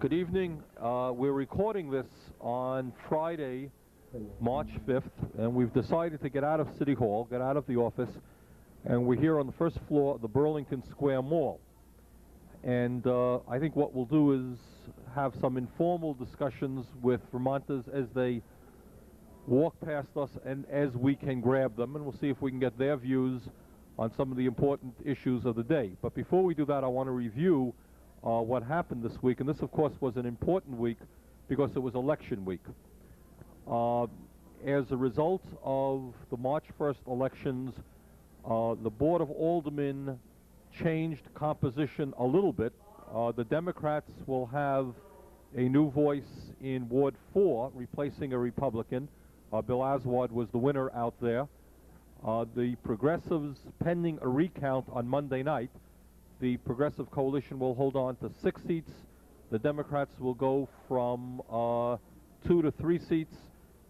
Good evening. We're recording this on Friday, March 5th, and we've decided to get out of City Hall, get out of the office, and we're here on the first floor of the Burlington Square Mall. And I think what we'll do is have some informal discussions with Vermonters as they walk past us and as we can grab them, and we'll see if we can get their views on some of the important issues of the day. But before we do that, I want to review what happened this week, and this of course was an important week because it was election week. As a result of the March 1st elections, the Board of Aldermen changed composition a little bit. The Democrats will have a new voice in Ward 4, replacing a Republican. Bill Aswad was the winner out there. The Progressives, pending a recount on Monday night, the Progressive Coalition will hold on to 6 seats. The Democrats will go from 2 to 3 seats,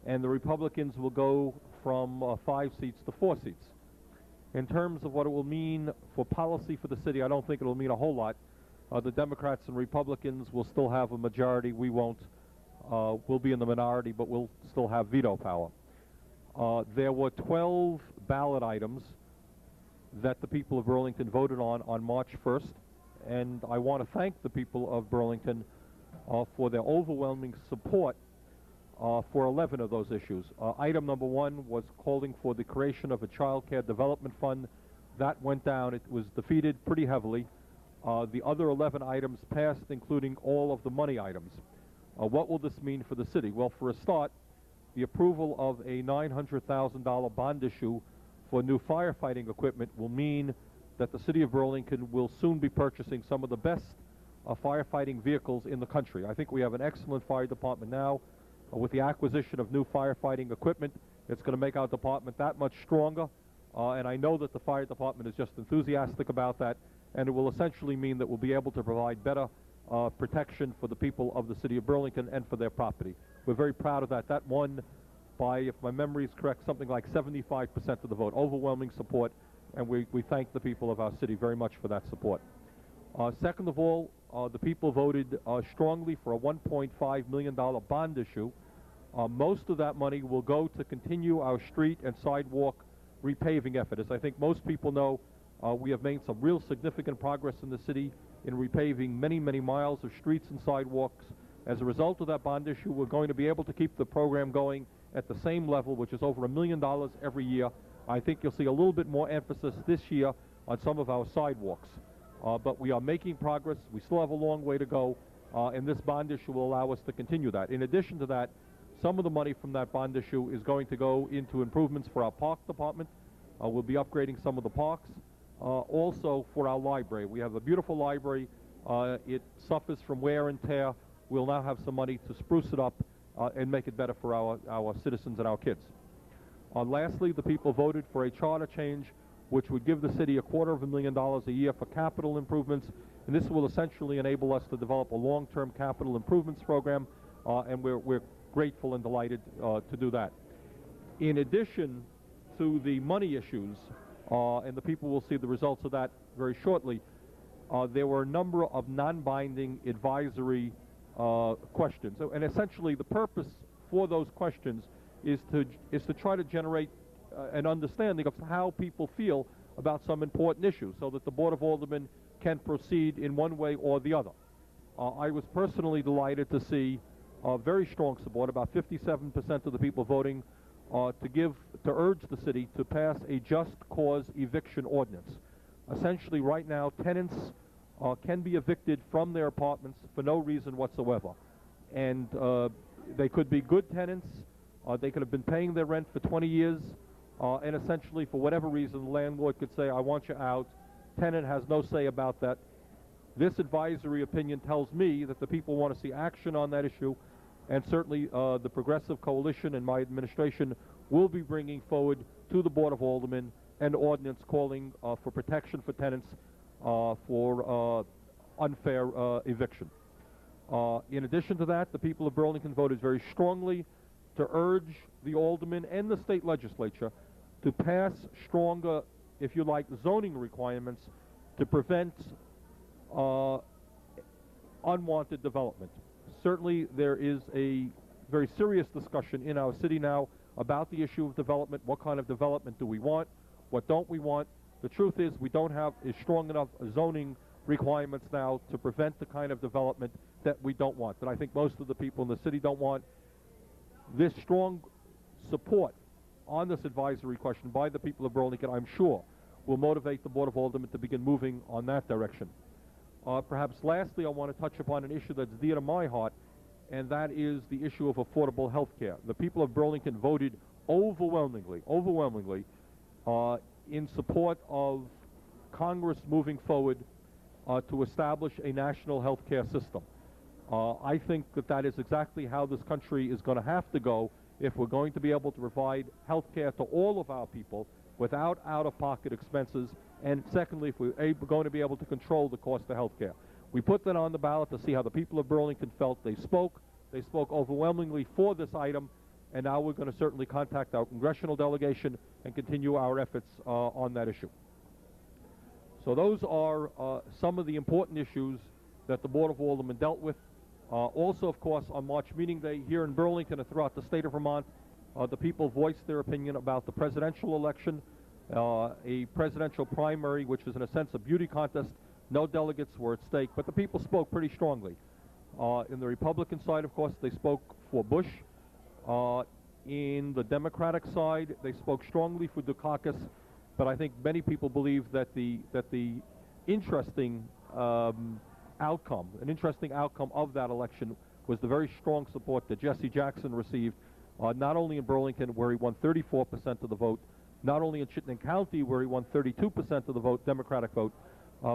and the Republicans will go from 5 seats to 4 seats. In terms of what it will mean for policy for the city, I don't think it will mean a whole lot. The Democrats and Republicans will still have a majority. We won't. We'll be in the minority, but we'll still have veto power. There were 12 ballot items that the people of Burlington voted on March 1st, and I want to thank the people of Burlington for their overwhelming support for 11 of those issues. Item number 1 was calling for the creation of a child care development fund. That went down. It was defeated pretty heavily. The other 11 items passed, including all of the money items. What will this mean for the city? Well, for a start, the approval of a $900,000 bond issue for new firefighting equipment will mean that the city of Burlington will soon be purchasing some of the best firefighting vehicles in the country. I think we have an excellent fire department now. With the acquisition of new firefighting equipment, it's going to make our department that much stronger, and I know that the fire department is just enthusiastic about that, and it will essentially mean that we'll be able to provide better protection for the people of the city of Burlington and for their property. We're very proud of that. That won by, if my memory is correct, something like 75% of the vote, overwhelming support, and we thank the people of our city very much for that support. Second of all, the people voted strongly for a $1.5 million bond issue. Most of that money will go to continue our street and sidewalk repaving effort. As I think most people know, we have made some real significant progress in the city in repaving many, many miles of streets and sidewalks. As a result of that bond issue, we're going to be able to keep the program going at the same level, which is over $1 million every year. I think you'll see a little bit more emphasis this year on some of our sidewalks. But we are making progress. We still have a long way to go, and this bond issue will allow us to continue that. In addition to that, some of the money from that bond issue is going to go into improvements for our park department. We'll be upgrading some of the parks. Also for our library. We have a beautiful library. It suffers from wear and tear. We'll now have some money to spruce it up and make it better for our citizens and our kids. Lastly, the people voted for a charter change which would give the city $250,000 a year for capital improvements, and this will essentially enable us to develop a long-term capital improvements program, and we're grateful and delighted to do that. In addition to the money issues, and the people will see the results of that very shortly, there were a number of non-binding advisory questions. And essentially the purpose for those questions is to try to generate an understanding of how people feel about some important issues so that the Board of Aldermen can proceed in one way or the other. I was personally delighted to see very strong support, about 57% of the people voting to urge the city to pass a just cause eviction ordinance. Essentially, right now, tenants can be evicted from their apartments for no reason whatsoever. And they could be good tenants, they could have been paying their rent for 20 years, and essentially, for whatever reason, the landlord could say, I want you out. Tenant has no say about that. This advisory opinion tells me that the people want to see action on that issue, and certainly the Progressive Coalition and my administration will be bringing forward to the Board of Aldermen an ordinance calling for protection for tenants for unfair eviction. In addition to that, the people of Burlington voted very strongly to urge the aldermen and the state legislature to pass stronger, if you like, zoning requirements to prevent unwanted development. certainly there is a very serious discussion in our city now about the issue of development. What kind of development do we want? What don't we want? The truth is we don't have a strong enough zoning requirements now to prevent the kind of development that we don't want, that I think most of the people in the city don't want. This strong support on this advisory question by the people of Burlington, I'm sure, will motivate the Board of Aldermen to begin moving on that direction. Perhaps lastly, I want to touch upon an issue that's dear to my heart, and that is the issue of affordable health care. The people of Burlington voted overwhelmingly in support of Congress moving forward to establish a national health care system. I think that that is exactly how this country is going to have to go if we're going to be able to provide health care to all of our people without out-of-pocket expenses, and secondly, if we're going to be able to control the cost of health care. We put that on the ballot to see how the people of Burlington felt. They spoke overwhelmingly for this item, and now we're going to certainly contact our congressional delegation and continue our efforts on that issue. So those are some of the important issues that the Board of Aldermen dealt with. Also, of course, on March meeting day here in Burlington and throughout the state of Vermont, the people voiced their opinion about the presidential election, a presidential primary, which is in a sense a beauty contest. No delegates were at stake, but the people spoke pretty strongly. In the Republican side, of course, they spoke for Bush. In the Democratic side, they spoke strongly for Dukakis, but I think many people believe that the interesting outcome of that election was the very strong support that Jesse Jackson received, not only in Burlington, where he won 34% of the vote, not only in Chittenden County, where he won 32% of the vote, Democratic vote,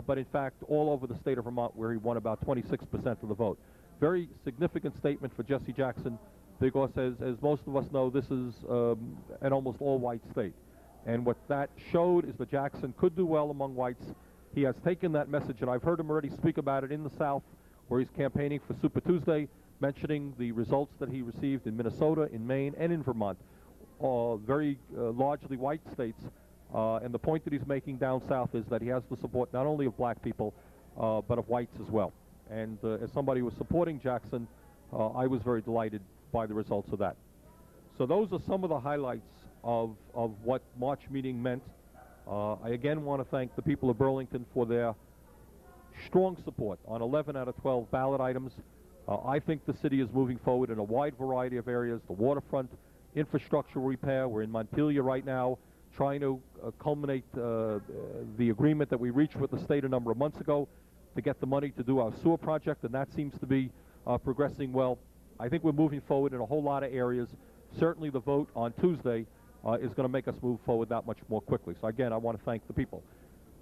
but in fact all over the state of Vermont, where he won about 26% of the vote. Very significant statement for Jesse Jackson, because as most of us know, this is an almost all-white state. And what that showed is that Jackson could do well among whites. He has taken that message, and I've heard him already speak about it in the South, where he's campaigning for Super Tuesday, mentioning the results that he received in Minnesota, in Maine, and in Vermont, very largely white states. And the point that he's making down south is that he has the support not only of black people, but of whites as well. And as somebody who was supporting Jackson, I was very delighted by the results of that. So those are some of the highlights of what March meeting meant. I again want to thank the people of Burlington for their strong support on 11 out of 12 ballot items. I think the city is moving forward in a wide variety of areas. The waterfront, infrastructure repair. We're in Montpelier right now trying to culminate the agreement that we reached with the state a number of months ago to get the money to do our sewer project, and that seems to be progressing well. I think we're moving forward in a whole lot of areas. Certainly the vote on Tuesday is going to make us move forward that much more quickly. So again, I want to thank the people.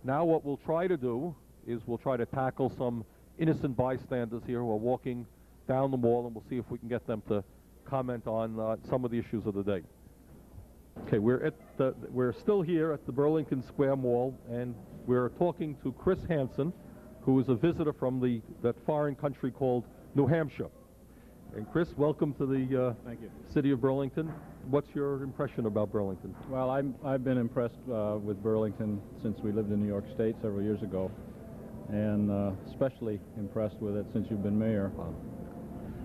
Now what we'll try to do is we'll try to tackle some innocent bystanders here who are walking down the mall, and we'll see if we can get them to comment on some of the issues of the day. Okay, we're still here at the Burlington Square Mall, and we're talking to Chris Hansen, who is a visitor from that foreign country called New Hampshire. And Chris, welcome to the Thank you. City of Burlington. What's your impression about Burlington? Well, I've been impressed with Burlington since we lived in New York State several years ago, and especially impressed with it since you've been mayor. Wow.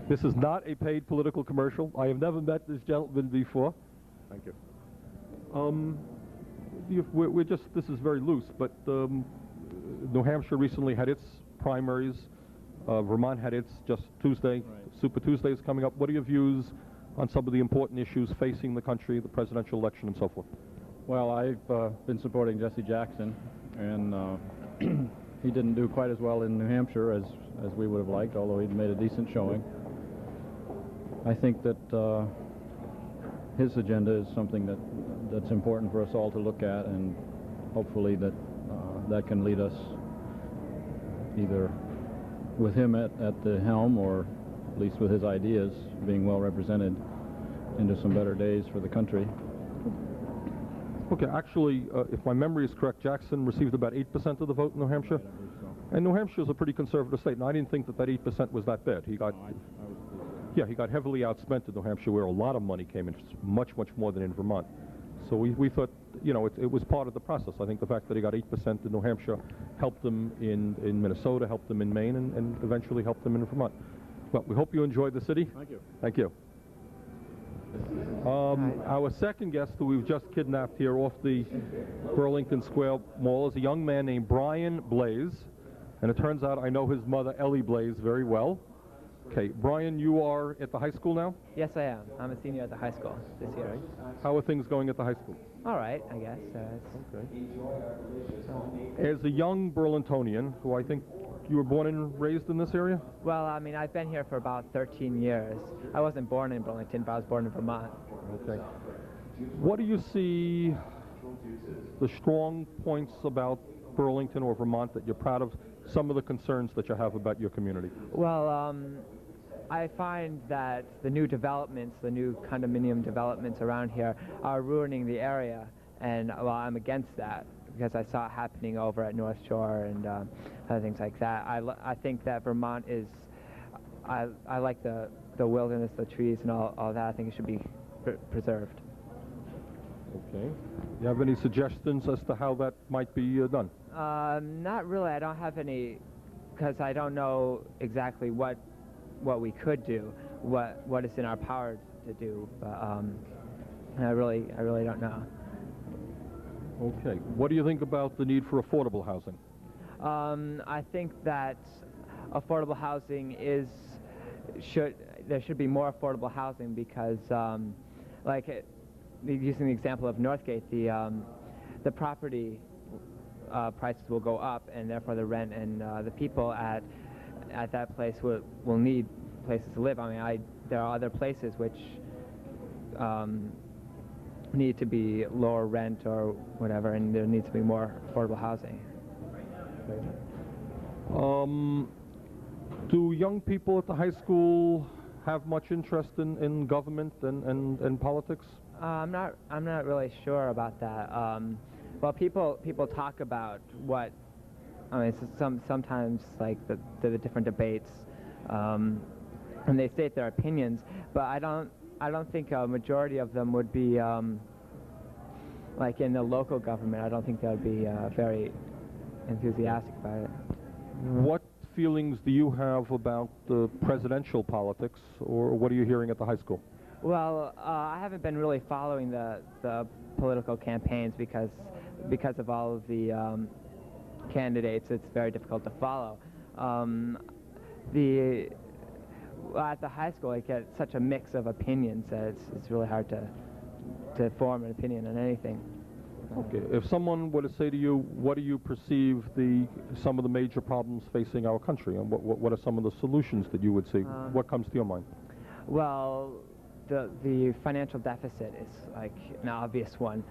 This is not a paid political commercial. I have never met this gentleman before. Thank you. This is very loose, but New Hampshire recently had its primaries. Vermont had its just Tuesday. Right. Super Tuesday is coming up. What are your views on some of the important issues facing the country, the presidential election, and so forth? Well, I've been supporting Jesse Jackson, and he didn't do quite as well in New Hampshire as we would have liked, although he'd made a decent showing. I think that his agenda is something that's important for us all to look at, and hopefully that can lead us either with him at the helm, or at least with his ideas being well represented, into some better days for the country. Okay, actually, if my memory is correct, Jackson received about 8% of the vote in New Hampshire. Right, I believe so. And New Hampshire is a pretty conservative state, and I didn't think that 8% was that bad. He got, yeah, he got heavily outspent in New Hampshire, where a lot of money came in, much more than in Vermont. So we thought, you know, it was part of the process. I think the fact that he got 8% in New Hampshire helped him in Minnesota, helped him in Maine, and eventually helped him in Vermont. Well, we hope you enjoyed the city. Thank you. Thank you. Our second guest, who we've just kidnapped here off the Burlington Square Mall, is a young man named Brian Blaze. And it turns out I know his mother, Ellie Blaze, very well. Okay, Brian, you are at the high school now? Yes, I am. I'm a senior at the high school this year. Okay. How are things going at the high school? All right, I guess. Okay. As a young Burlingtonian, who I think you were born and raised in this area? Well, I mean, I've been here for about 13 years. I wasn't born in Burlington, but I was born in Vermont. Okay. What do you see the strong points about Burlington or Vermont that you're proud of, some of the concerns that you have about your community? Well, I find that the new developments, the new condominium developments around here are ruining the area, and well, I'm against that because I saw it happening over at North Shore and other things like that. I think that Vermont is, I like the wilderness, the trees and all that. I think it should be preserved. Okay. You have any suggestions as to how that might be done? Not really. I don't have any, because I don't know exactly what we could do, what is in our power to do. But I really don't know. Okay. What do you think about the need for affordable housing? I think that affordable housing there should be more affordable housing because, using the example of Northgate, the property prices will go up, and therefore the rent and the people at that place will need places to live. I mean, there are other places which need to be lower rent or whatever, and there needs to be more affordable housing. Do young people at the high school have much interest in government and politics? I'm not really sure about that. Well, people talk about what, I mean, sometimes like the different debates, and they state their opinions, but I don't think a majority of them would be like in the local government. I don't think they would be very enthusiastic about it. What feelings do you have about the presidential politics, or what are you hearing at the high school? Well, I haven't been really following the political campaigns because of all of the candidates. It's very difficult to follow. At the high school, I get such a mix of opinions that it's really hard to form an opinion on anything. Okay. If someone were to say to you, what do you perceive some of the major problems facing our country, and what are some of the solutions that you would see? What comes to your mind? Well, the financial deficit is like an obvious one.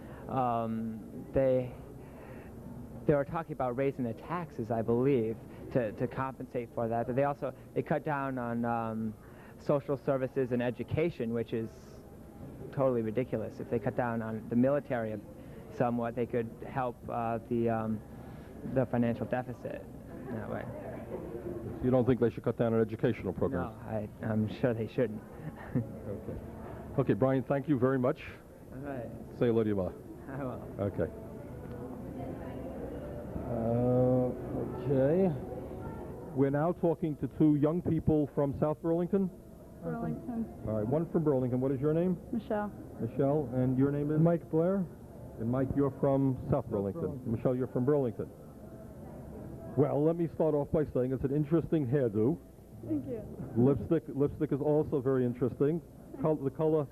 They were talking about raising the taxes, I believe, to compensate for that. But they cut down on social services and education, which is totally ridiculous. If they cut down on the military somewhat, they could help the financial deficit in that way. You don't think they should cut down on educational programs? No, I'm sure they shouldn't. Okay. Okay, Brian, thank you very much. All right. Say hello to your mother. I will. Okay. Okay. We're now talking to two young people from South Burlington. Burlington. All right, one from Burlington. What is your name? Michelle. Michelle, and your name is? Mike Blair. And Mike, you're from South Burlington. Michelle, you're from Burlington. Well, let me start off by saying it's an interesting hairdo. Thank you. Lipstick is also very interesting. The color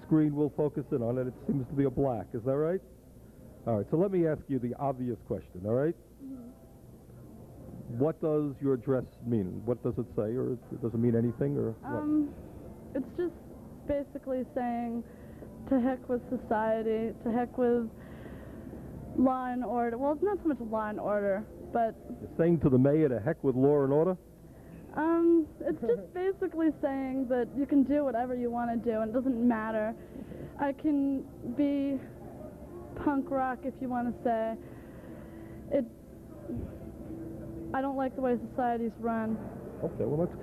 screen will focus in on it. It seems to be a black. Is that right? All right, so let me ask you the obvious question, all right? What does your dress mean? What does it say, or does it mean anything, or what? It's just basically saying to heck with society, to heck with law and order. Well, it's not so much law and order, but... You're saying to the mayor to heck with law and order? It's just basically saying that you can do whatever you want to do, and it doesn't matter. I can be punk rock, if you want to say. I don't like the way society's run. Okay, well, that's...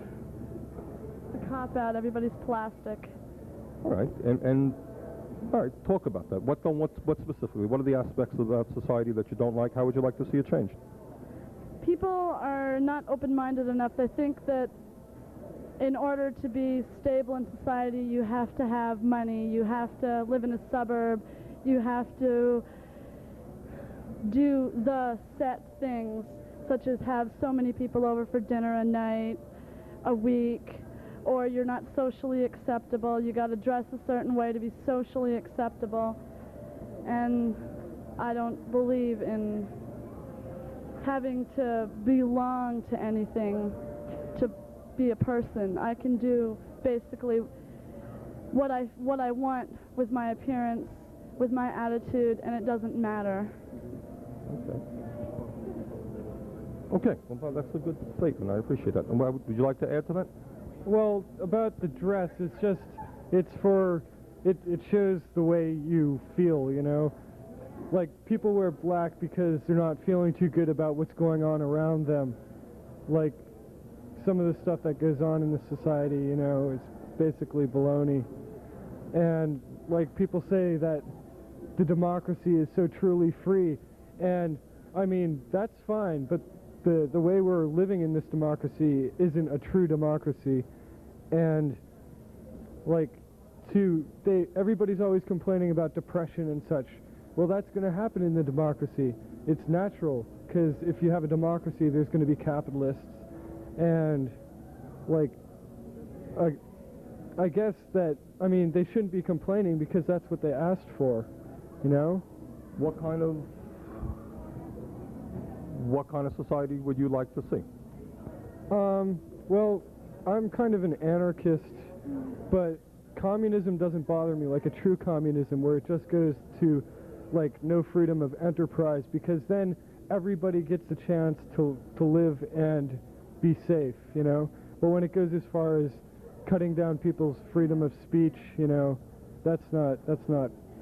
It's a cop-out. Everybody's plastic. All right, and all right, talk about that. What specifically? What are the aspects of that society that you don't like? How would you like to see it changed? People are not open-minded enough. They think that in order to be stable in society, you have to have money, you have to live in a suburb, you have to do the set things, such as have so many people over for dinner a night, a week, or you're not socially acceptable. You got to dress a certain way to be socially acceptable. And I don't believe in having to belong to anything to be a person. I can do basically what I want with my appearance, with my attitude, and it doesn't matter. Okay, well, that's a good statement. I appreciate that. And would you like to add to that? Well, about the dress, it shows the way you feel, you know? Like, people wear black because they're not feeling too good about what's going on around them. Like, some of the stuff that goes on in the society, you know, is basically baloney. And, like, people say that the democracy is so truly free, and, I mean, that's fine, but the way we're living in this democracy isn't a true democracy. And, like, everybody's always complaining about depression and such. Well, that's going to happen in the democracy. It's natural, because if you have a democracy, there's going to be capitalists. And, like, I guess that, I mean, they shouldn't be complaining because that's what they asked for, you know? What kind of society would you like to see? Well, I'm kind of an anarchist, but communism doesn't bother me, like a true communism where it just goes to, like, no freedom of enterprise, because then everybody gets a chance to live and be safe, you know? But when it goes as far as cutting down people's freedom of speech, you know, that's not,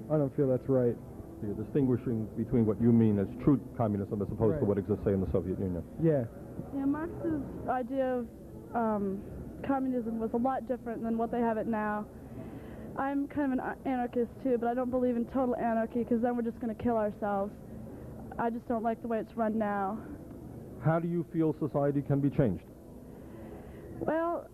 I don't feel that's right. So you're distinguishing between what you mean as true communism as opposed to what exists, say, in the Soviet Union. Yeah. Yeah, Marx's idea of communism was a lot different than what they have it now. I'm kind of an anarchist too, but I don't believe in total anarchy, because then we're just going to kill ourselves. I just don't like the way it's run now. How do you feel society can be changed? Well,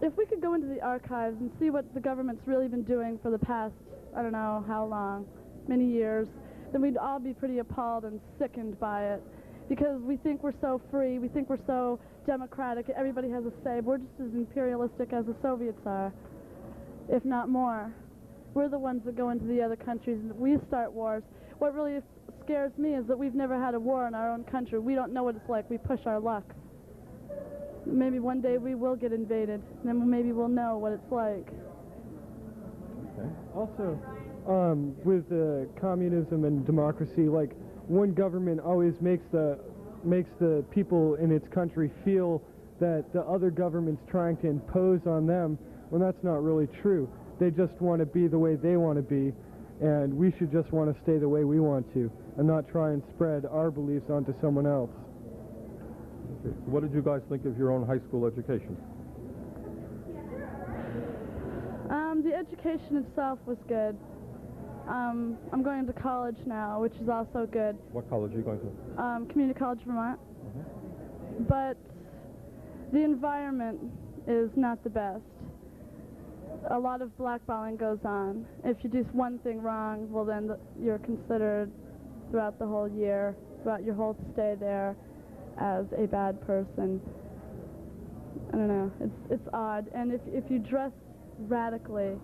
if we could go into the archives and see what the government's really been doing for the past, I don't know how long, many years, then we'd all be pretty appalled and sickened by it, because we think we're so free, we think we're so democratic, everybody has a say. We're just as imperialistic as the Soviets are, if not more. We're the ones that go into the other countries and we start wars. What really scares me is that we've never had a war in our own country. We don't know what it's like. We push our luck. Maybe one day we will get invaded, and then maybe we'll know what it's like. Okay. Also, with communism and democracy, like, one government always makes the people in its country feel that the other government's trying to impose on them, when that's not really true. They just want to be the way they want to be, and we should just want to stay the way we want to, and not try and spread our beliefs onto someone else. Okay. What did you guys think of your own high school education? The education itself was good. I'm going to college now, which is also good. What college are you going to? Community College, Vermont. But the environment is not the best. A lot of blackballing goes on. If you do one thing wrong, well then you're considered throughout the whole year, throughout your whole stay there, as a bad person. I don't know, it's odd. And if you dress radically,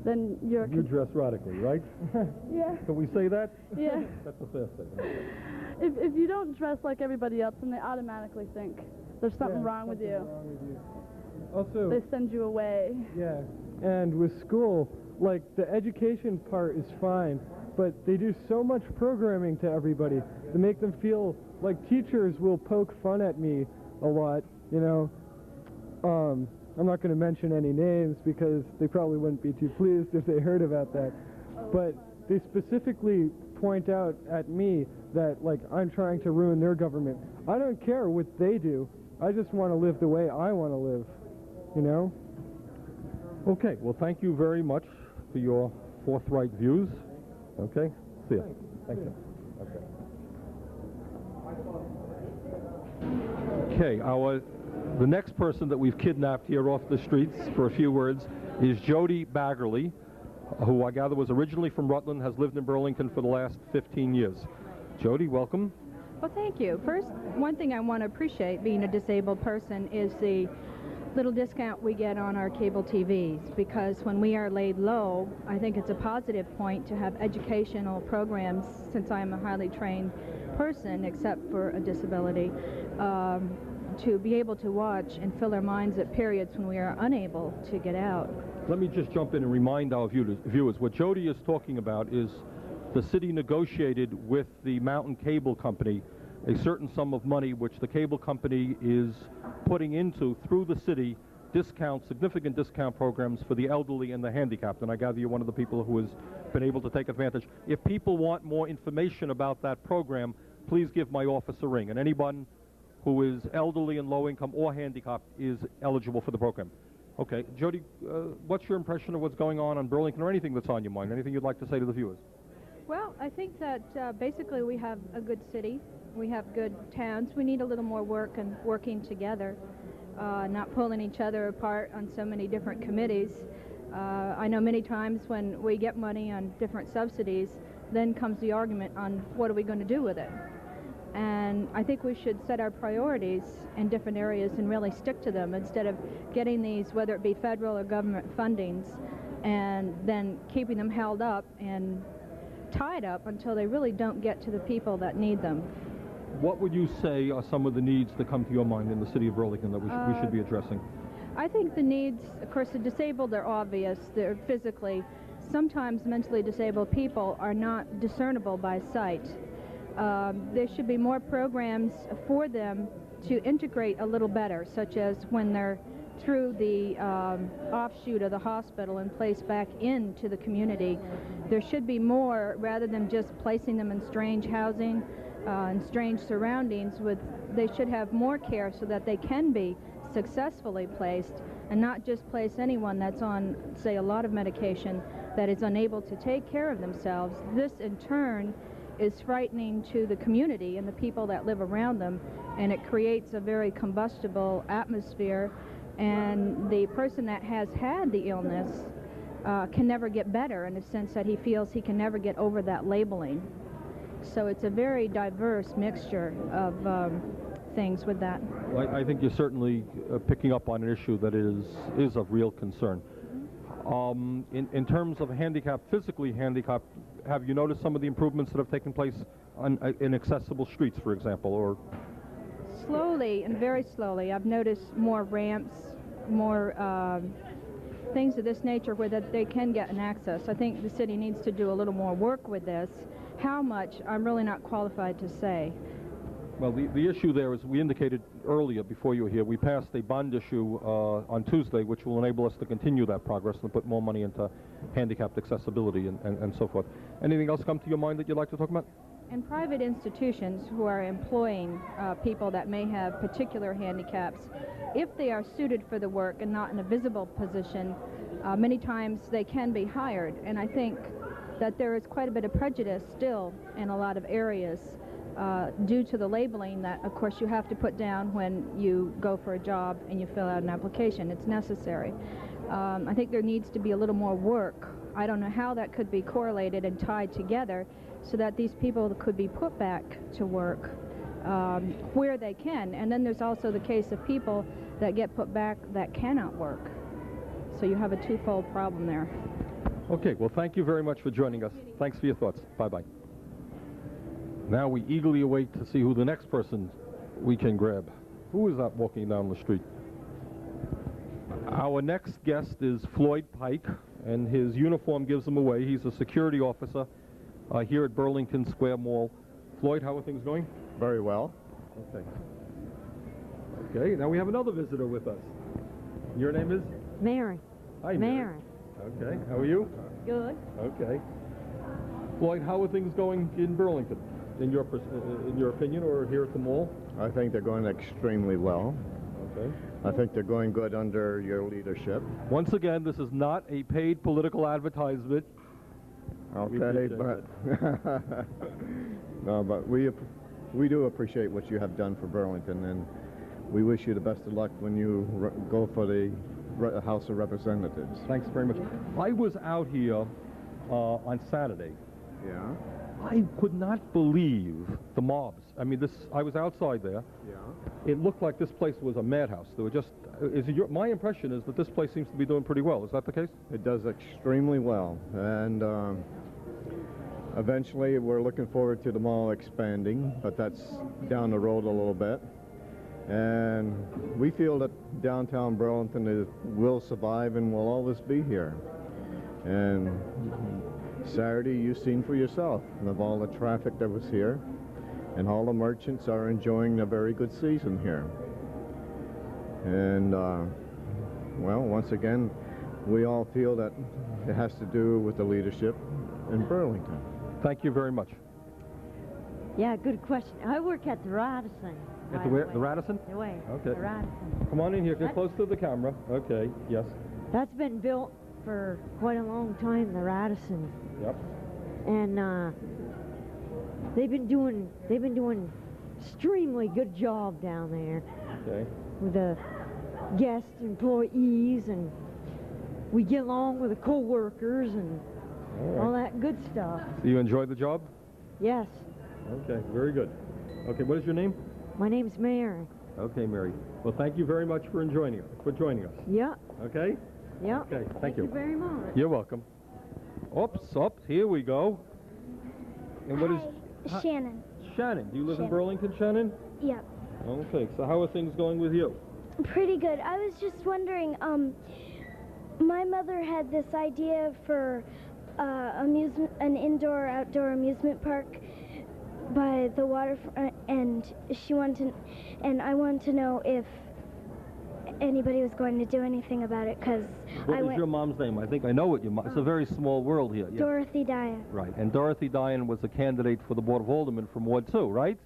then you're... You dress radically, right? Yeah. Can we say that? Yeah. That's a fair statement. If you don't dress like everybody else, then they automatically think there's something wrong with you. Also, They send you away. yeah, and with school, like, the education part is fine, but they do so much programming to everybody to make them feel like teachers will poke fun at me a lot, you know. I'm not going to mention any names because they probably wouldn't be too pleased if they heard about that, but they specifically point out at me that, like, I'm trying to ruin their government. I don't care what they do. I just want to live the way I want to live, you know? Okay, well, thank you very much for your forthright views. Okay, see you. Thank you. Okay. Okay, our The next person that we've kidnapped here off the streets for a few words is Jody Baggerly, who I gather was originally from Rutland, has lived in Burlington for the last 15 years. Jody, welcome. Well, thank you. First, one thing I want to appreciate being a disabled person is the little discount we get on our cable TVs, because when we are laid low, I think it's a positive point to have educational programs, since I'm a highly trained person, except for a disability, to be able to watch and fill our minds at periods when we are unable to get out. Let me just jump in and remind our viewers, what Jody is talking about is the city negotiated with the Mountain Cable Company a certain sum of money which the cable company is putting into, through the city, significant discount programs for the elderly and the handicapped. And I gather you're one of the people who has been able to take advantage. If people want more information about that program, please give my office a ring. And anyone who is elderly and low income or handicapped is eligible for the program. Okay, Jody, what's your impression of what's going on in Burlington, or anything that's on your mind? Anything you'd like to say to the viewers? Well, I think that basically we have a good city. We have good towns. We need a little more work and working together, not pulling each other apart on so many different committees. I know many times when we get money on different subsidies, then comes the argument on what are we going to do with it. And I think we should set our priorities in different areas and really stick to them, instead of getting these, whether it be federal or government fundings, and then keeping them held up and tied up until they really don't get to the people that need them. What would you say are some of the needs that come to your mind in the city of Burlington that we should be addressing? I think the needs, of course, the disabled are obvious. They're physically. Sometimes mentally disabled people are not discernible by sight. There should be more programs for them to integrate a little better, such as when they're through the offshoot of the hospital and placed back into the community. There should be more, rather than just placing them in strange housing and strange surroundings. They should have more care so that they can be successfully placed, and not just place anyone that's on, say, a lot of medication that is unable to take care of themselves. This, in turn, is frightening to the community and the people that live around them, and it creates a very combustible atmosphere, and the person that has had the illness can never get better, in the sense that he feels he can never get over that labeling. So it's a very diverse mixture of things with that. Well, I think you're certainly picking up on an issue that is of real concern. In terms of handicapped, physically handicapped, have you noticed some of the improvements that have taken place in accessible streets, for example, or? Slowly, and very slowly, I've noticed more ramps, more things of this nature where that they can get an access. I think the city needs to do a little more work with this. How much, I'm really not qualified to say. Well, the issue there is, we indicated earlier before you were here, we passed a bond issue on Tuesday, which will enable us to continue that progress and put more money into handicapped accessibility and so forth. Anything else come to your mind that you'd like to talk about? In private institutions who are employing people that may have particular handicaps, if they are suited for the work and not in a visible position, many times they can be hired. And I think that there is quite a bit of prejudice still in a lot of areas due to the labeling that, of course, you have to put down when you go for a job and you fill out an application. It's necessary. I think there needs to be a little more work. I don't know how that could be correlated and tied together so that these people could be put back to work where they can. And then there's also the case of people that get put back that cannot work. So you have a twofold problem there. Okay, well, thank you very much for joining us. Thanks for your thoughts. Bye-bye. Now we eagerly await to see who the next person we can grab. Who is that walking down the street? Our next guest is Floyd Pike, and his uniform gives him away. He's a security officer here at Burlington Square Mall. Floyd, how are things going? Very well. Okay. Okay, now we have another visitor with us. Your name is? Mary. Hi, Mary. Okay, how are you? Good. Okay. Floyd, how are things going in Burlington, in your opinion, or here at the mall? I think they're going extremely well. Okay. I think they're going good under your leadership. Once again, this is not a paid political advertisement. Okay, but no, but we do appreciate what you have done for Burlington, and we wish you the best of luck when you go for the House of Representatives. Thanks very much. I was out here on Saturday. Yeah? I could not believe the mobs. I mean, I was outside there. Yeah. It looked like this place was a madhouse. There were just, my impression is that this place seems to be doing pretty well. Is that the case? It does extremely well. And eventually we're looking forward to the mall expanding, but that's down the road a little bit. And we feel that downtown Burlington will survive and will always be here. And Saturday, you've seen for yourself of all the traffic that was here, and all the merchants are enjoying a very good season here. And, well, once again, we all feel that it has to do with the leadership in Burlington. Thank you very much. Yeah, good question. I work at the Radisson. At the where? The Radisson? The way. Okay. The Radisson. Come on in here. Get close to the camera. Okay. Yes. That's been built for quite a long time, the Radisson. Yep. And they've been doing extremely good job down there. Okay. With the guest employees, and we get along with the co-workers and all that good stuff. So you enjoy the job? Yes. Okay, very good. Okay, what is your name? My name's Mary. Okay, Mary. Well, thank you very much for joining us. Yeah. Okay? Yeah. Okay, thank Thank you. you very much. You're welcome. Oops, here we go. And what is Shannon. Shannon? Do you live in Shannon. Burlington, Shannon? Yep. Okay, so how are things going with you? Pretty good. I was just wondering, my mother had this idea for an indoor-outdoor amusement park by the waterfront, and I wanted to know if anybody was going to do anything about it, because What is your mom's name? I think I know what your mom. It's a very small world here. Yeah. Dorothy Dyer. Right, and Dorothy Dyer was a candidate for the Board of Aldermen from Ward 2, right?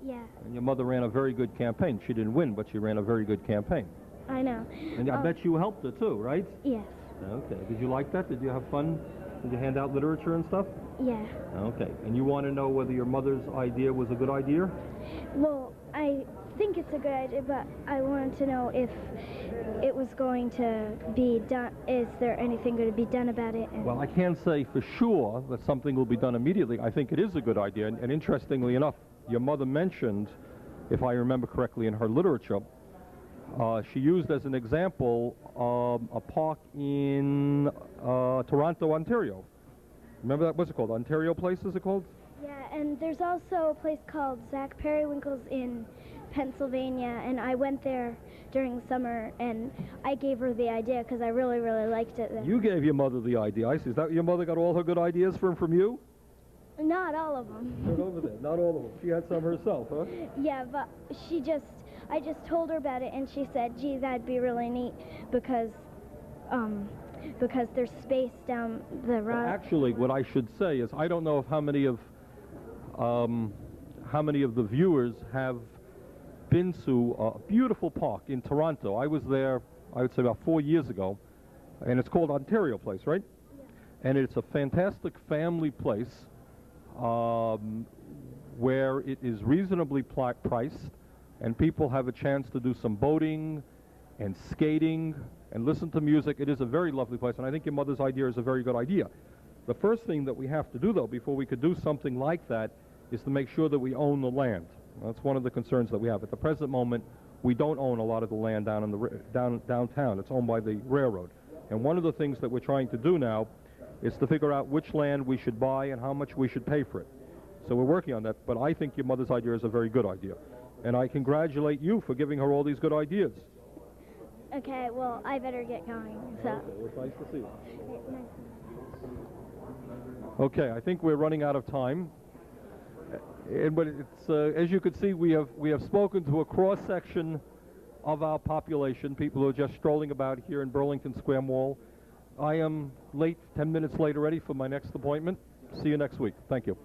Yeah, And your mother ran a very good campaign. She didn't win, but she ran a very good campaign. I know. And I bet you helped her too, right? Yes. Okay. Did you like that? Did you have fun? Did you hand out literature and stuff? Yeah. Okay. And you want to know whether your mother's idea was a good idea? Well, I think it's a good idea, but I wanted to know if it was going to be done. Is there anything going to be done about it? Well, I can't say for sure that something will be done immediately. I think it is a good idea. And interestingly enough, your mother mentioned, if I remember correctly in her literature, she used as an example a park in Toronto, Ontario. Remember that? What's it called? Ontario Place, is it called? Yeah, and there's also a place called Zach Periwinkle's in Pennsylvania, and I went there during the summer, and I gave her the idea because I really, really liked it there. You gave your mother the idea. I see. Is that your mother got all her good ideas from you? Not all of them. Right over there. Not all of them. She had some herself, huh? Yeah, but I just told her about it, and she said, gee, that'd be really neat because there's space down the road. Well, actually, what I should say is I don't know if how many of the viewers have been to a beautiful park in Toronto. I was there, I would say, about 4 years ago, and it's called Ontario Place, right? Yeah. And it's a fantastic family place where it is reasonably priced, and people have a chance to do some boating and skating and listen to music. It is a very lovely place, and I think your mother's idea is a very good idea. The first thing that we have to do, though, before we could do something like that, is to make sure that we own the land. That's one of the concerns that we have. At the present moment, we don't own a lot of the land down in the downtown. It's owned by the railroad. And one of the things that we're trying to do now is to figure out which land we should buy and how much we should pay for it. So we're working on that, but I think your mother's idea is a very good idea. And I congratulate you for giving her all these good ideas. Okay, well, I better get going. So. Okay, well, it's nice to see you. Okay, I think we're running out of time. But it's as you can see, we have spoken to a cross-section of our population, people who are just strolling about here in Burlington Square Mall. I am late, 10 minutes late already for my next appointment. See you next week. Thank you.